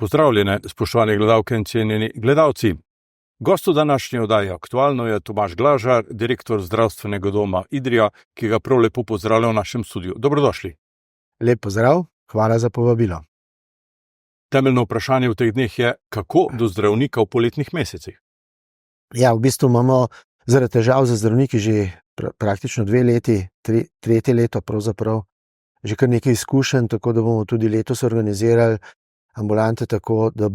Pozdravljene, spoštovani gledalke in cenjeni gledalci. Gost v današnji oddaji Aktualno je Tomaž Glažar, direktor zdravstvenega doma Idrija, ki ga prav lepo pozdravlja v našem studiu. Dobrodošli. Lep pozdrav, hvala za povabilo. Temeljno vprašanje v teh dneh je, kako do zdravnika v poletnih mesecih? Ja, v bistvu imamo zaradi težav za zdravniki že praktično 2 leti, tretje leto pravzaprav, že kar nekaj izkušenj, tako da bomo tudi letos organizirali ambulante tako, da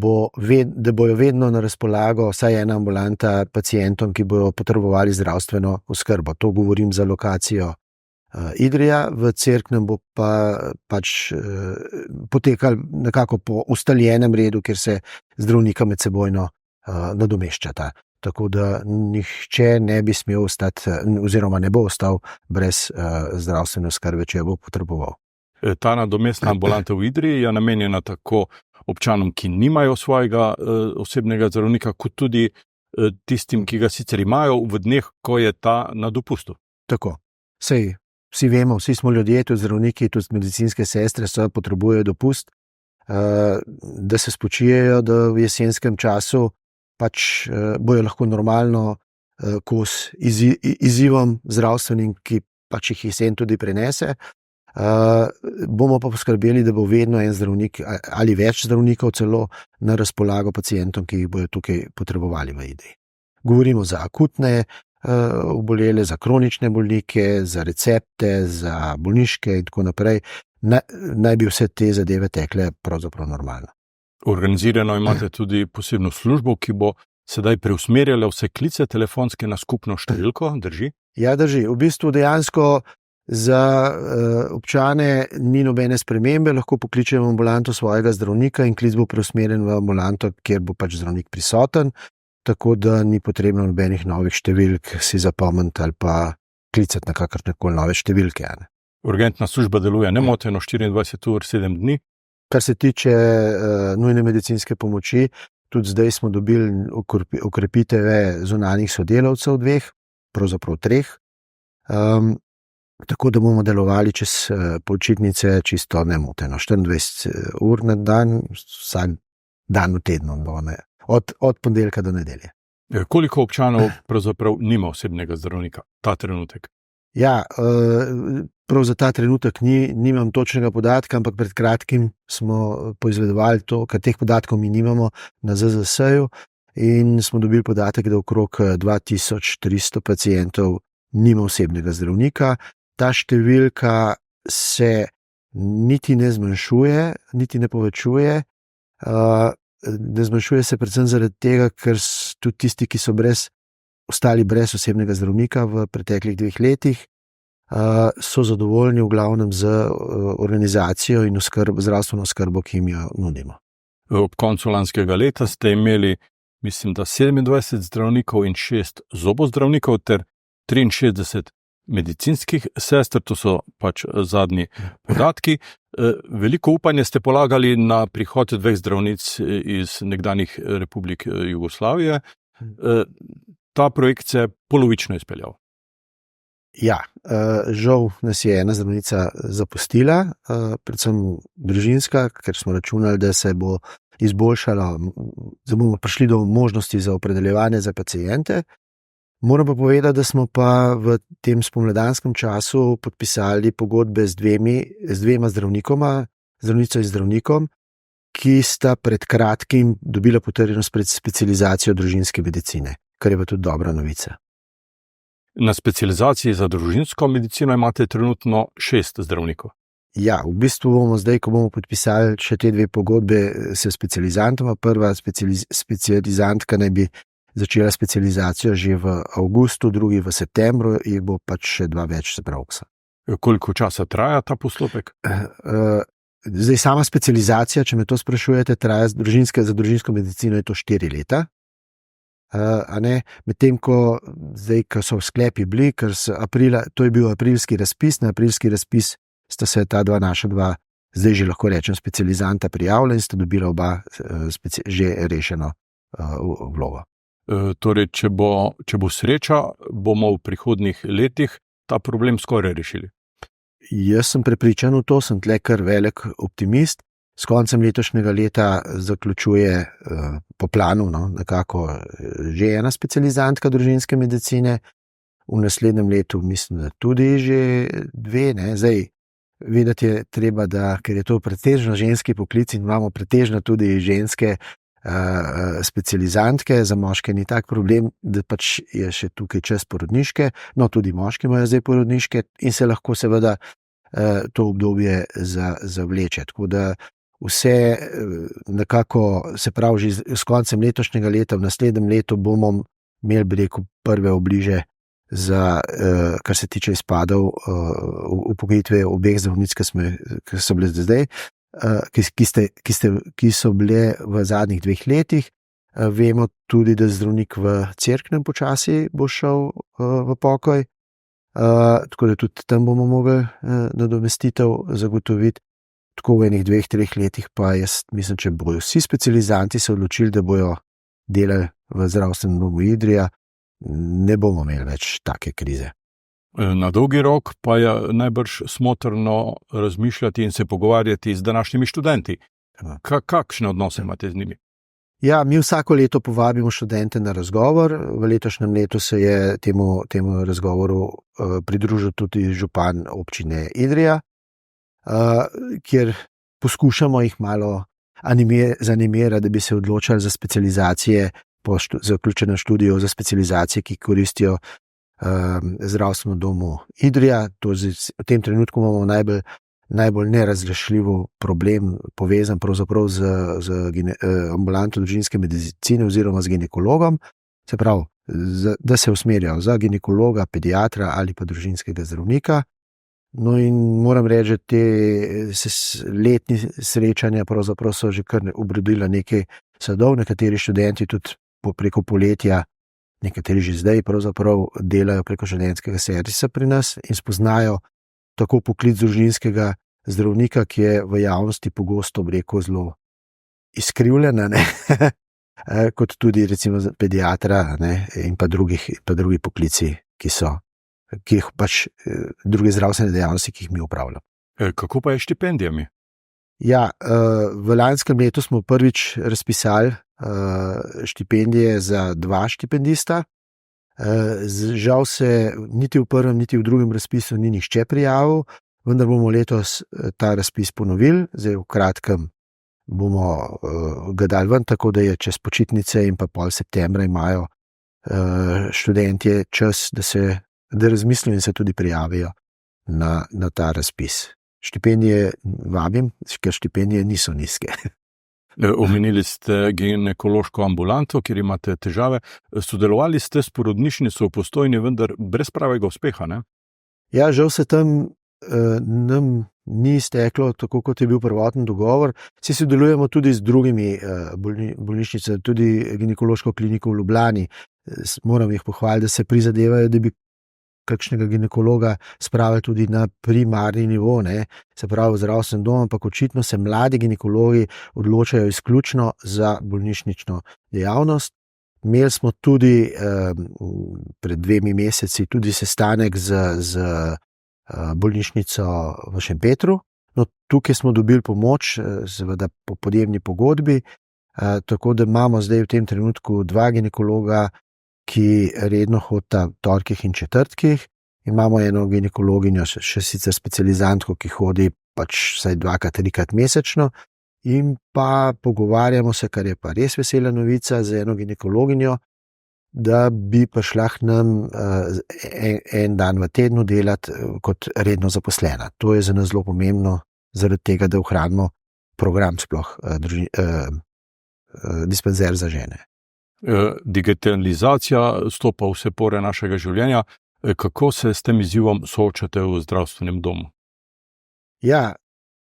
bojo vedno na razpolago vsaj ena ambulanta pacientom, ki bojo potrebovali zdravstveno oskrbo. To govorim za lokacijo Idrija, v Cerknem bo pač potekal nekako po ustaljenem redu, kjer se zdravnika med sebojno nadomeščata. Tako da nihče ne bi smel ostati oziroma ne bo ostal brez zdravstvene oskrbe, če jo bo potreboval. Ta nadomestna ambulanta v Idriji je namenjena tako občanom, ki nimajo svojega osebnega zdravnika, kot tudi tistim, ki ga sicer imajo v dneh, ko je ta na dopustu. Tako. Sej, vsi vemo, vsi smo ljudje, tudi zdravniki, tudi medicinske sestre potrebujejo dopust, da se spočijejo, da v jesenskem času pač bojo lahko normalno kos izzivom zdravstvenim, ki pač jih jesen tudi prenese. Bomo pa poskrbeli, da bo vedno en zdravnik ali več zdravnikov celo na razpolago pacientom, ki jih bojo tukaj potrebovali v Idriji. Govorimo za akutne obolele, za kronične bolnike, za recepte, za bolniške in tako naprej. Naj bi vse te zadeve tekle pravzaprav normalno. Organizirano imate tudi posebno službo, ki bo sedaj preusmerjala vse klice telefonske na skupno številko, drži? Ja, drži. V bistvu dejansko za občane ni nobene spremembe, lahko pokličemo ambulanto svojega zdravnika in klic bo preusmerjen v ambulanto, kjer bo pač zdravnik prisoten, tako da ni potrebno nobenih novih številk si zapomniti ali pa klicati na kakršnekoli nove številke. Urgentna služba deluje nemoteno 24 ur, 7 dni. Kar se tiče nujne medicinske pomoči, tudi zdaj smo dobili okrepitve zunanjih sodelavcev 2, pravzaprav 3. Tako da bomo delovali čez počitnice čisto nemoteno. 24 ur na dan, vsak dan v tednu, od ponedeljka do nedelje. Koliko občanov pravzaprav nima osebnega zdravnika ta trenutek? Ja, prav za ta trenutek nimam točnega podatka, ampak pred kratkim smo poizvedovali to, ker teh podatkov mi nimamo na ZZS-ju in smo dobili podatek, da okrog 2300 pacientov nima osebnega zdravnika. Ta številka se niti ne zmanjšuje, niti ne povečuje. Ne zmanjšuje se predvsem zaradi tega, ker tudi tisti, ki so ostali brez osebnega zdravnika v preteklih 2 letih, so zadovoljni v glavnem z organizacijo in zdravstveno oskrbo, ki jim jo nudimo. Ob koncu lanskega leta ste imeli, mislim, da 27 zdravnikov in 6 zobozdravnikov ter 63 medicinskih sester, to so pač zadnji podatki. Veliko upanja ste polagali na prihod 2 zdravnic iz nekdanjih republik Jugoslavije. Ta projekt se polovično izpeljal. Ja, žal nas je ena zdravnica zapustila, predvsem družinska, ker smo računali, da se bo izboljšalo, da bomo prišli do možnosti za opredeljevanje za paciente. Moram pa povedati, da smo pa v tem spomladanskem času podpisali pogodbe z dvema zdravnikoma, zdravnico in zdravnikom, ki sta pred kratkim dobila potrjeno specializacijo družinske medicine, kar je pa tudi dobra novica. Na specializaciji za družinsko medicino imate trenutno 6 zdravnikov. Ja, v bistvu bomo zdaj, ko bomo podpisali še te 2 pogodbe s specializantoma, prva specializantka naj bi začela specializacijo že v avgustu, drugi v septembru, jih bo pač še 2 več z pravksa. Koliko časa traja ta postopek? Zdaj sama specializacija, če me to sprašujete, traja za družinsko medicino je to 4 leta. Medtem ko zdaj, ko so sklepi bili, to je bil aprilski razpis, na aprilski razpis sta se ta naša dva, zdaj že lahko rečem, specializanta prijavila in sta dobila oba že rešeno vlogo. Torej, če bo sreča, bomo v prihodnjih letih ta problem skoraj rešili. Jaz sem prepričan v to, sem tle kar velik optimist. s koncem letošnjega leta zaključuje po planu nekako že ena specializantka družinske medicine, v naslednjem letu mislim, da tudi že 2, ne, zdaj. Vedeti je treba, da ker je to pretežno ženski poklic in imamo pretežno tudi ženske specializantke, za moške ni tak problem, da pač je še tukaj čas porodniške, no tudi moški imajo zdaj porodniške in se lahko seveda to obdobje zavleče. Tako da vse nekako, se pravi, že s koncem letošnjega leta, v naslednjem letu bomo imeli, bi rekel, prve obliže za, kar se tiče izpadov upokojitve obeh zdravnic, ki so bile zdaj, ki so bile v zadnjih 2 letih. Vemo tudi, da zdravnik v Cerknem počasi bo šel v pokoj, tako da tudi tam bomo mogli nadomestitev zagotoviti. Tako v enih 2-3 letih pa jaz mislim, če bojo vsi specializanti se odločili, da bojo delali v zdravstvenem domu Idrija, ne bomo imeli več take krize. Na dolgi rok pa je najbrž smotrno razmišljati in se pogovarjati z današnjimi študenti. Kakšne odnose imate z njimi? Ja, mi vsako leto povabimo študente na razgovor. V letošnjem letu se je temu razgovoru pridružil tudi župan občine Idrija, kjer poskušamo jih malo zanimirati, da bi se odločali za specializacije po zaključenem študiju, za specializacije, ki koristijo zdravstvenem domu Idrija. V tem trenutku imamo najbolj nerazrešljiv problem povezan pravzaprav z ambulanto družinske medicine oziroma z ginekologom. Se pravi, da se usmerjajo za ginekologa, pediatra ali pa družinskega zdravnika. No in moram reči, da te letni srečanja pravzaprav so že kar obrodila nekaj sadov. Nekateri študenti tudi preko poletja, nekateri že zdaj pravzaprav delajo preko študentskega servisa pri nas in spoznajo tako poklic družinskega zdravnika, ki je v javnosti pogosto, rekel, zelo izkrivljena, kot tudi recimo pediatra, in pa drugi poklici, ki jih pač druge zdravstvene dejavnosti, ki jih mi upravljamo. Kako pa je s štipendijami? Ja, v lanskem letu smo prvič razpisali štipendije za 2 štipendista. Žal se niti v prvem, niti v drugem razpisu ni nihče prijavil, vendar bomo letos ta razpis ponovili. Zdaj v kratkem bomo ga dali ven, tako da je čez počitnice in pa pol septembra imajo študentje čas, da razmislijo in se tudi prijavijo na ta razpis. Štipendije vabim, ker štipendije niso nizke. Omenili ste ginekološko ambulanto, kjer imate težave. Sodelovali ste s porodnišnico v Postojni, vendar brez pravega uspeha, ne? Ja, žal se tam nam ni steklo tako, kot je bil prvotni dogovor. Vsi sodelujemo tudi z drugimi bolnišnicami, tudi ginekološko kliniko v Ljubljani. Moram jih pohvaliti, da se prizadevajo, da bi kakšnega ginekologa spravili tudi na primarni nivo, se pravi v zdravstvenem domu, ampak očitno se mladi ginekologi odločajo izključno za bolnišnično dejavnost. Imeli smo tudi pred 2 meseci tudi sestanek z bolnišnico v Šempetru. No, tukaj smo dobili pomoč, seveda po podjemni pogodbi, tako da imamo zdaj v tem trenutku 2 ginekologa, ki redno hodita v torkih in četrtkih. Imamo eno ginekologinjo, še sicer specializantko, ki hodi pač vsaj 2-3 mesečno. In pa pogovarjamo se, kar je pa res vesela novica, z eno ginekologinjo, da bi prišla k nam en dan v tednu delati kot redno zaposlena. To je za nas zelo pomembno, zaradi tega, da ohranimo program sploh dispanzer za žene. Digitalizacija stopa vse pore našega življenja. Kako se s tem izzivom soočate v zdravstvenem domu? Ja,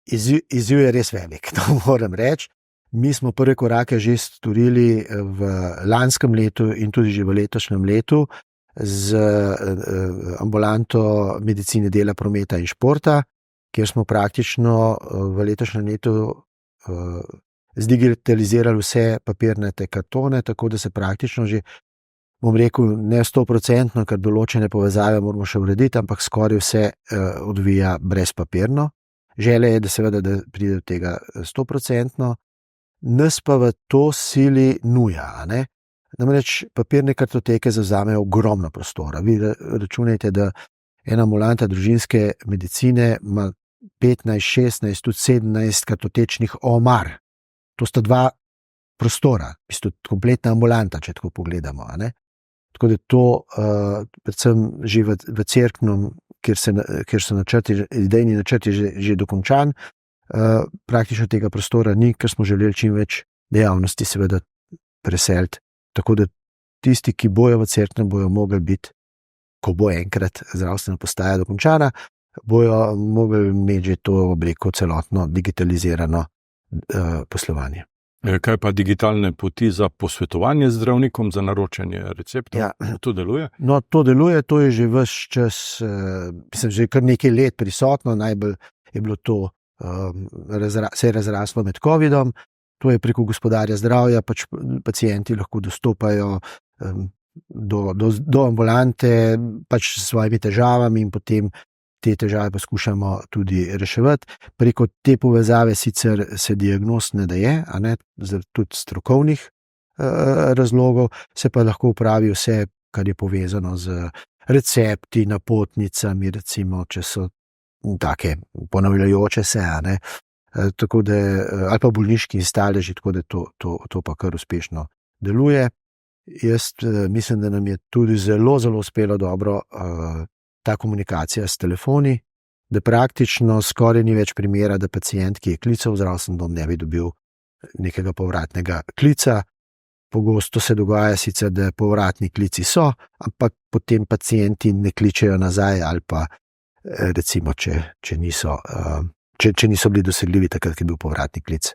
izziv je res velik, to moram reči. Mi smo prve korake že storili v lanskem letu in tudi že v letošnjem letu z ambulanto medicine dela, prometa in športa, kjer smo praktično v letošnjem letu zdigitalizirali vse papirnate kartone, tako da se praktično že, bom rekel, ne 100%, ker določene povezave moramo še urediti, ampak skoraj vse odvija brezpapirno. Želja je, da seveda, da pride do tega 100%, nas pa v to sili nuja, a ne. Namreč papirne kartoteke zavzamejo ogromno prostora. Vi računajte, da ena ambulanta družinske medicine ima 15, 16, tudi 17 kartotečnih omar. To sta 2 prostora, v bistvu kompletna ambulanta, če tako pogledamo, a ne. Tako da to, predvsem že v Cerknem, kjer so idejni načrti že dokončan, praktično tega prostora ni, ker smo želeli čim več dejavnosti seveda preseliti. Tako da tisti, ki bojo v Cerknem, bojo mogli biti, ko bo enkrat zdravstvena postaja dokončana, bojo mogli imeti že to obleko celotno digitalizirano poslovanje. Kaj pa digitalne poti za posvetovanje z zdravnikom, za naročanje receptov? Ja. To deluje? No, to deluje, to je že ves čas, mislim, že kar nekaj let prisotno, najbolj je bilo to, se je razraslo med covidom, to je preko gospodarja zdravja, pač pacienti lahko dostopajo do ambulante pač s svojimi težavami in potem te težave poskušamo tudi reševati. Preko te povezave sicer se diagnoz ne daje, a ne, tudi strokovnih razlogov, se pa lahko upravi vse, kar je povezano z recepti, napotnicami, recimo, če so take ponavljajoče se, a ne, tako da, ali pa bolniški staleži, tako da to pa kar uspešno deluje. Jaz mislim, da nam je tudi zelo uspelo dobro ta komunikacija s telefoni, da praktično skoraj ni več primera, da pacient, ki je klical v zdravstveni dom, ne bi dobil nekega povratnega klica. Pogosto se dogaja sicer, da povratni klici so, ampak potem pacienti ne kličejo nazaj ali pa recimo, če niso bili dosegljivi takrat, ko je bil povratni klic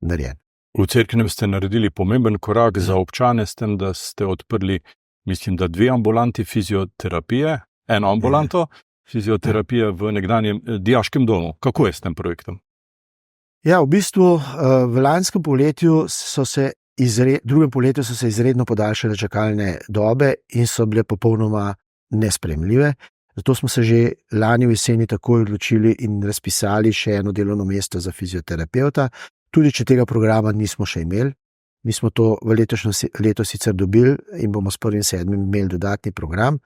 narejen. V Cerknem ste naredili pomemben korak za občane s tem, da ste odprli, mislim, da 2 ambulanti fizioterapije, eno ambulanto fizioterapije v nekdanjem dijaškem domu. Kako je s tem projektom? Ja, v bistvu v lanskem poletju drugem poletju so se izredno podaljšale čakalne dobe in so bile popolnoma nesprejemljive. Zato smo se že lani v jeseni takoj odločili in razpisali še eno delovno mesto za fizioterapevta, tudi če tega programa nismo še imeli. Mi smo to v letošnjem letu sicer dobili in bomo s 1.7. imeli dodatni program,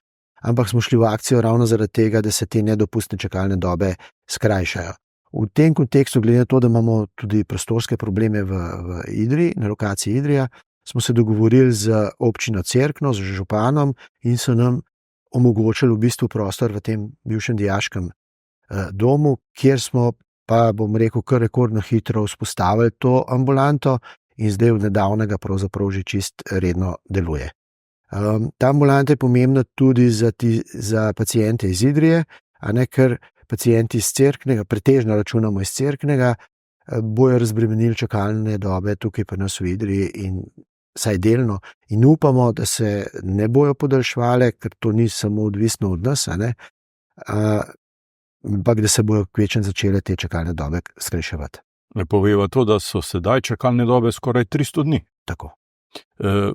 ampak smo šli v akcijo ravno zaradi tega, da se te nedopustne čakalne dobe skrajšajo. V tem kontekstu, glede na to, da imamo tudi prostorske probleme v Idriji, na lokaciji Idrija, smo se dogovorili z občino Cerkno, z županom in so nam omogočili v bistvu prostor v tem bivšem dijaškem domu, kjer smo pa, bom rekel, kar rekordno hitro vzpostavili to ambulanto in zdaj od nedavnega pravzaprav že čist redno deluje. Ta ambulanta je pomembna tudi za paciente iz Idrije, a ne, ker pacienti iz Cerknega, pretežno računamo iz Cerknega, bojo razbremenili čakalne dobe tukaj pri nas v Idriji in vsaj delno in upamo, da se ne bojo podaljšvale, ker to ni samo odvisno od nas, a ne, ampak da se bojo kvečem začele te čakalne dobe skrajševati. Ne poveva to, da so sedaj čakalne dobe skoraj 300 dni. Tako.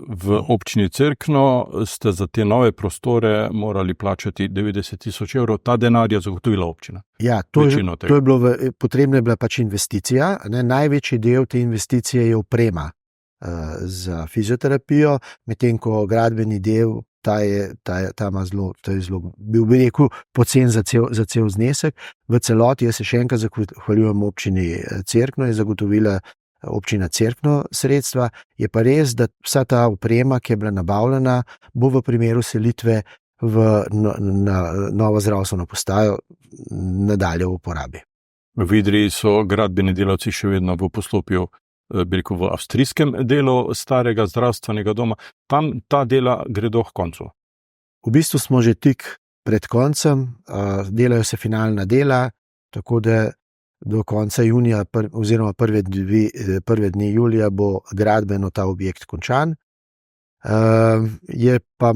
V občini Cerkno ste za te nove prostore morali plačati 90.000 evrov, ta denar je zagotovila občina. Ja, to je bilo potrebna je bila pač investicija, ne, največji del te investicije je oprema za fizioterapijo, medtem ko gradbeni del, ta je zelo, bi rekel, pocen za cel znesek. V celoti jaz se še enkrat zahvaljujem občini Cerkno, je zagotovila občina Cerkno sredstva. Je pa res, da vsa ta oprema, ki je bila nabavljena, bo v primeru selitve na novo zdravstveno postajo nadalje v uporabi. V Idriji so gradbeni delavci še vedno v poslopju, v avstrijskem delu starega zdravstvenega doma. Tam ta dela gredo k koncu. V bistvu smo že tik pred koncem, delajo se finalna dela, tako da do konca junija oziroma prve dni julija bo gradbeno ta objekt končan. Je pa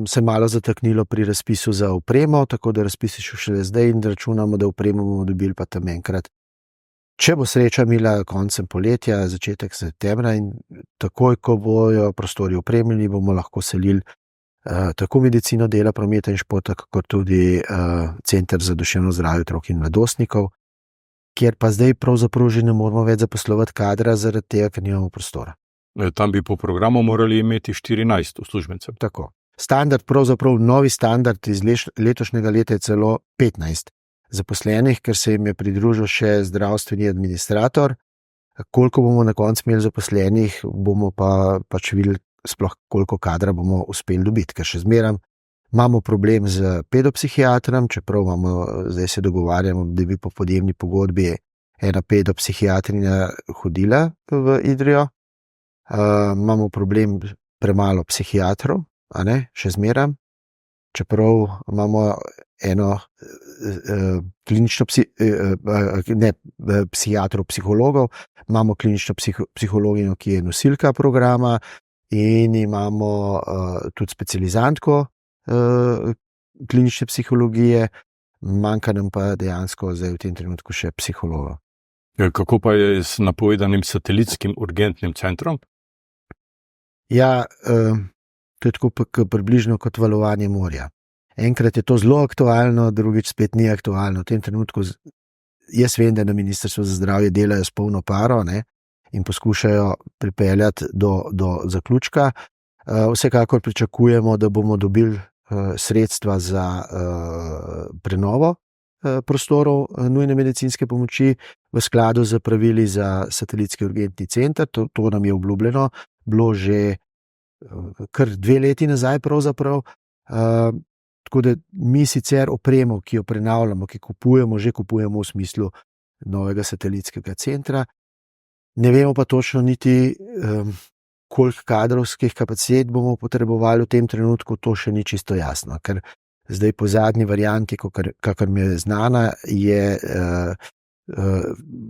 se malo zataknilo pri razpisu za opremo, tako da razpis je šele zdaj in računamo, da opremo bomo dobili pa tam enkrat. Če bo sreča mila koncem poletja, začetek septembra in takoj, ko bojo prostori opremljeni, bomo lahko selili tako medicino dela, prometa in športa, kot tudi Center za duševno zdravje otrok in mladostnikov. kjer pa zdaj pravzaprav že ne moramo več zaposlovati kadra zaradi tega, ker nimamo prostora. Tam bi po programu morali imeti 14 uslužbencev. Tako. Standard, pravzaprav novi standard iz letošnjega leta je celo 15 zaposlenih, ker se jim je pridružil še zdravstveni administrator. Koliko bomo na koncu imeli zaposlenih, bomo pa pač videli, sploh koliko kadra bomo uspeli dobiti, ker še zmeraj imamo problem z pedopsihiatrom, čeprav zdaj se dogovarjamo, da bi po podjemni pogodbi ena pedopsihiatrinja hodila v Idrijo. Imamo problem premalo psihiatrov, a ne, še zmeraj, čeprav imamo eno klinično psihiatrov, psihologov, imamo klinično psihologinjo, ki je nosilka programa, in imamo tudi specializantko klinične psihologije, manjka nam pa dejansko zdaj v tem trenutku še psihologa. Kako pa je s napovedanim satelitskim urgentnim centrom? Ja, to je tako približno kot valovanje morja. Enkrat je to zelo aktualno, drugič spet ni aktualno. V tem trenutku jaz vem, da na Ministrstvu za zdravje delajo s polno paro, ne, in poskušajo pripeljati do zaključka. Vsekakor pričakujemo, da bomo dobili sredstva za prenovo prostorov nujne medicinske pomoči v skladu z pravili za satelitski urgentni center. To nam je obljubljeno, bilo že kar 2 leti nazaj pravzaprav. Tako da mi sicer opremo, ki jo prenavljamo, ki že kupujemo v smislu novega satelitskega centra. Ne vemo pa točno niti, koliko kadrovskih kapacitet bomo potrebovali v tem trenutku, to še ni čisto jasno, ker zdaj po zadnji varianti, kakor mi je znana,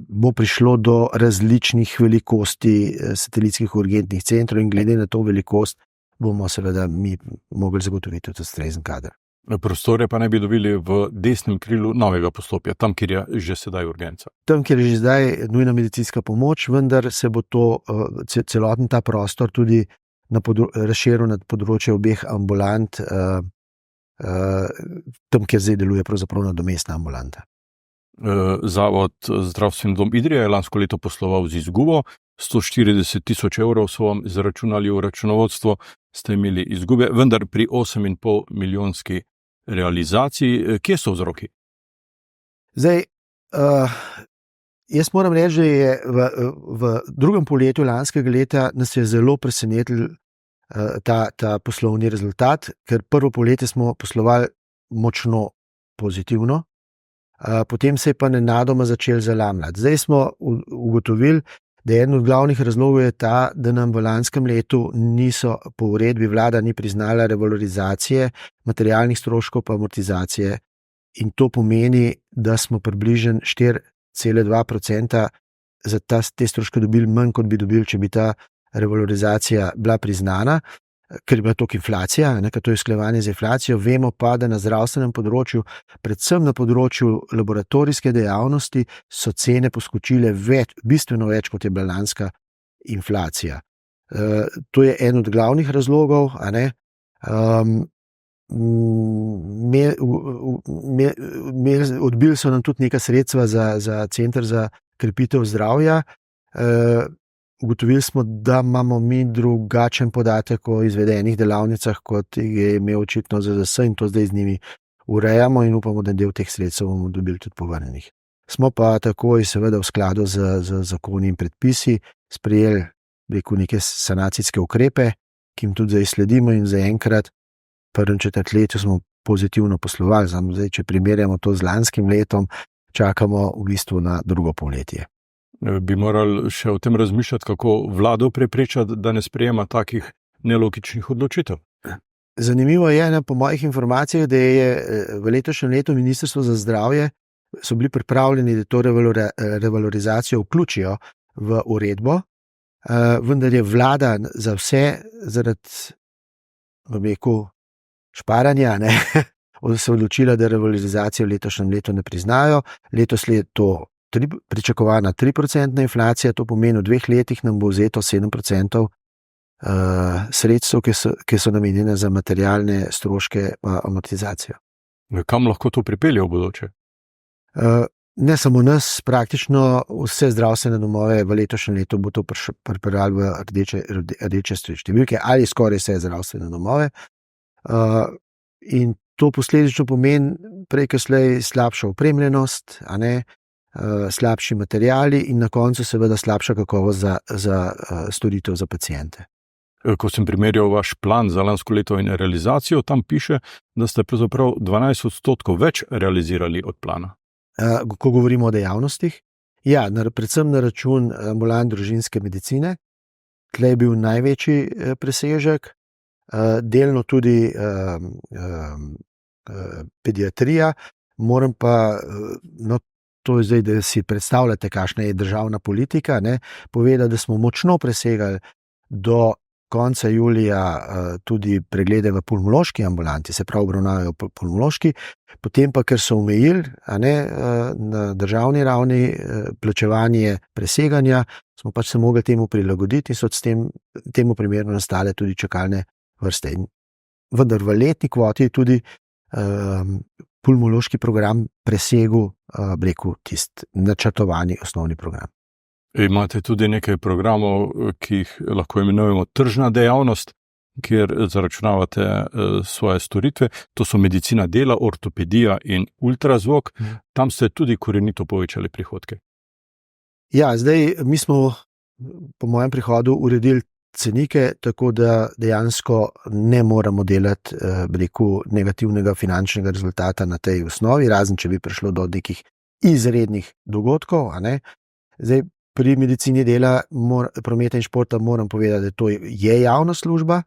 bo prišlo do različnih velikosti satelitskih urgentnih centrov in glede na to velikost bomo seveda mi mogli zagotoviti tudi ustrezen kader. Prostore pa ne bi dobili v desnem krilu novega poslopja, tam, kjer je že sedaj urgenca. Tam, kjer je že zdaj nujna medicinska pomoč, vendar se bo to celoten ta prostor tudi razširil na področje obeh ambulant, tam, kjer zdaj deluje pravzaprav nadomestna ambulanta. Zavod Zdravstveni dom Idrija je lansko leto posloval z izgubo, 140.000 evrov so vam izračunali v računovodstvo, ste imeli izgube, vendar pri 8,5 milijonski realizaciji. Kje so vzroki? Zdaj, jaz moram reči, da je v drugem polletju lanskega leta nas je zelo presenetil ta poslovni rezultat, ker prvo polletje smo poslovali močno pozitivno, potem se je pa nenadoma začel zalamljati. Zdaj smo ugotovili, da eden od glavnih razlogov je ta, da nam v lanskem letu po uredbi vlada ni priznala revalorizacije materialnih stroškov pa amortizacije, in to pomeni, da smo približno 4,2% za te stroške dobili manj, kot bi dobili, če bi ta revalorizacija bila priznana, ker je bila toliko inflacija, ker to je usklajevanje z inflacijo. Vemo pa, da na zdravstvenem področju, predvsem na področju laboratorijske dejavnosti, so cene poskočile bistveno več, kot je bila lanska inflacija. To je en od glavnih razlogov. Odbili so nam tudi neka sredstva za center za krepitev zdravja. Ugotovili smo, da imamo mi drugačen podatek o izvedenih delavnicah, kot je imel očitno ZZS, in to zdaj z njimi urejamo in upamo, da del teh sredstev bomo dobili tudi povrnjenih. Smo pa takoj seveda v skladu z zakoni in predpisi sprejeli neke sanacijske ukrepe, ki jim tudi zdaj sledimo, in zaenkrat prvem četrtletju smo pozitivno poslovali. Zdaj, če primerjamo to z lanskim letom, čakamo v bistvu na drugo polletje. Bi morali še o tem razmišljati, kako vlado preprečati, da ne sprejema takih nelogičnih odločitev? Zanimivo je, po mojih informacijah, da je v letošnjem letu Ministrstvo za zdravje so bili pripravljeni, da to revalorizacijo vključijo v uredbo, vendar je vlada za vse zaradi šparanja se odločila, da revalorizacijo v letošnjem letu ne priznajo. Letos je to pričakovana 3% inflacija, to pomeni v 2 letih nam bo vzeto 7% sredstev, ki so namenjene za materialne stroške pa amortizacijo. Kam lahko to pripelje v bodoče? ne samo nas, praktično vse zdravstvene domove v letošnjem letu bo to pripeljalo v rdeče številke ali skoraj vse zdravstvene domove. In to posledično pomeni prej slej slabša opremljenost, slabši materiali in na koncu seveda slabša kakovost za storitev za paciente. Ko sem primerjal vaš plan za lansko leto in realizacijo, tam piše, da ste pravzaprav 12% več realizirali od plana. Ko govorimo o dejavnostih, ja, predvsem na račun ambulantne družinske medicine, tle je bil največji presežek, delno tudi pediatrija, moram pa, to je zdaj, da si predstavljate, kakšna je državna politika, povedati, da smo močno presegali do konca julija tudi preglede v pulmološki ambulanti, se pravi obravnavajo pulmološki, potem pa, ker so omejili na državni ravni plačevanje preseganja, smo pač se mogli temu prilagoditi in so temu primerno nastale tudi čakalne vrste. Vendar v letni kvoti je tudi pulmološki program presegel, tisti načrtovani osnovni program. Imate tudi nekaj programov, ki jih lahko imenujemo tržna dejavnost, kjer zaračunavate svoje storitve. To so medicina dela, ortopedija in ultrazvok. Tam ste tudi korenito povečali prihodke. Ja, zdaj mi smo po mojem prihodu uredili cenike, tako da dejansko ne moramo delati negativnega finančnega rezultata na tej osnovi, razen če bi prišlo do nekih izrednih dogodkov. Zdaj, pri medicini dela, prometa in športa moram povedati, da to je javna služba,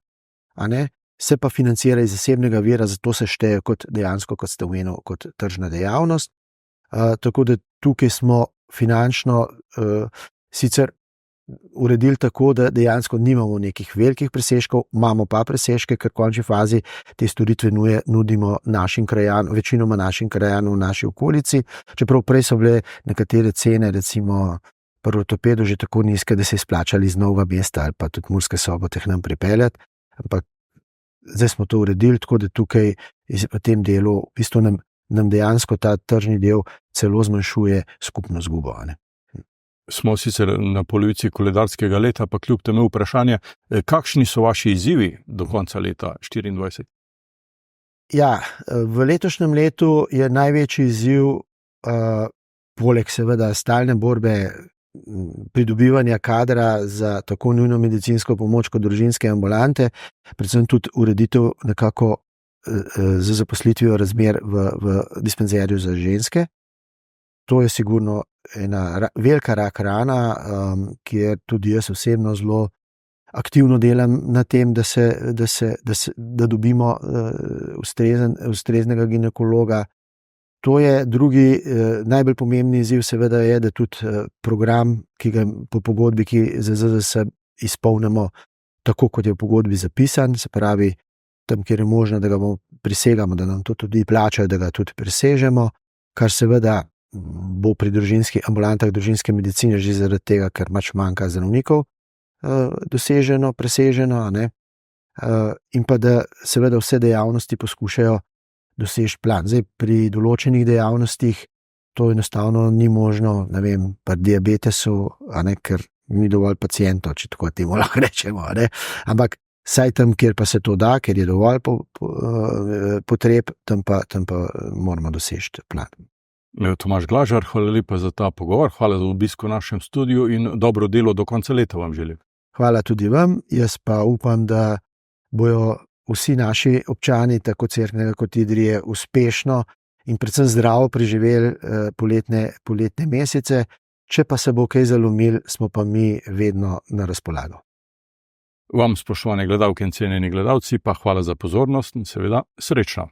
se pa financira iz zasebnega vira, zato se šteje kot dejansko, kot ste omenili, kot tržna dejavnost. Tako da tukaj smo finančno sicer uredili tako, da dejansko nimamo nekih velikih presežkov, imamo pa presežke, ker v končni fazi te storitve nudimo večinoma našim krajanom v naši okolici, čeprav prej so bile nekatere cene, recimo pri ortopedu že tako nizke, da se je splačali iz Novega mesta ali pa tudi Murske Sobote nam pripeljati, ampak zdaj smo to uredili, tako da tukaj v tem delu v bistvu nam dejansko ta tržni del celo zmanjšuje skupno izgubo. Smo sicer na polovici koledarskega leta, pa kljub temu vprašanje, kakšni so vaši izzivi do konca leta 2024? Ja, v letošnjem letu je največji izziv, poleg seveda stalne borbe, pridobivanja kadra za tako nujno medicinsko pomoč kot družinske ambulante, predvsem tudi ureditev nekako z zaposlitvijo razmer v dispenzerju za ženske. To je sigurno ena velika rak rana, kjer tudi jaz osebno zelo aktivno delam na tem, da dobimo ustreznega ginekologa. To je drugi najbolj pomembni izziv, seveda je, da tudi program, ki ga po pogodbi, ki za ZZS izpolnimo tako, kot je v pogodbi zapisan, se pravi, tam, kjer je možno, da ga prisegamo, da nam to tudi plačajo, da ga tudi presežemo, kar seveda bo pri družinskih ambulantah družinske medicine že zaradi tega, ker manjka zdravnikov preseženo, in pa da seveda vse dejavnosti poskušajo doseči plan. Zdaj, pri določenih dejavnostih to enostavno ni možno, pri diabetesu, ker ni dovolj pacientov, če tako temu lahko rečemo, ampak saj tam, kjer pa se to da, ker je dovolj potreb, tam pa moramo doseči plan. Tomaž Glažar, hvala lepa za ta pogovor, hvala za obisk v našem studiu in dobro delo do konca leta vam želim. Hvala tudi vam, jaz pa upam, da bojo vsi naši občani, tako Cerknega kot Idrije, uspešno in predvsem zdravo preživeli poletne mesece. Če pa se bo kaj zalomil, smo pa mi vedno na razpolago. Vam, spoštovane gledalke in cenjeni gledalci, pa hvala za pozornost in seveda srečno.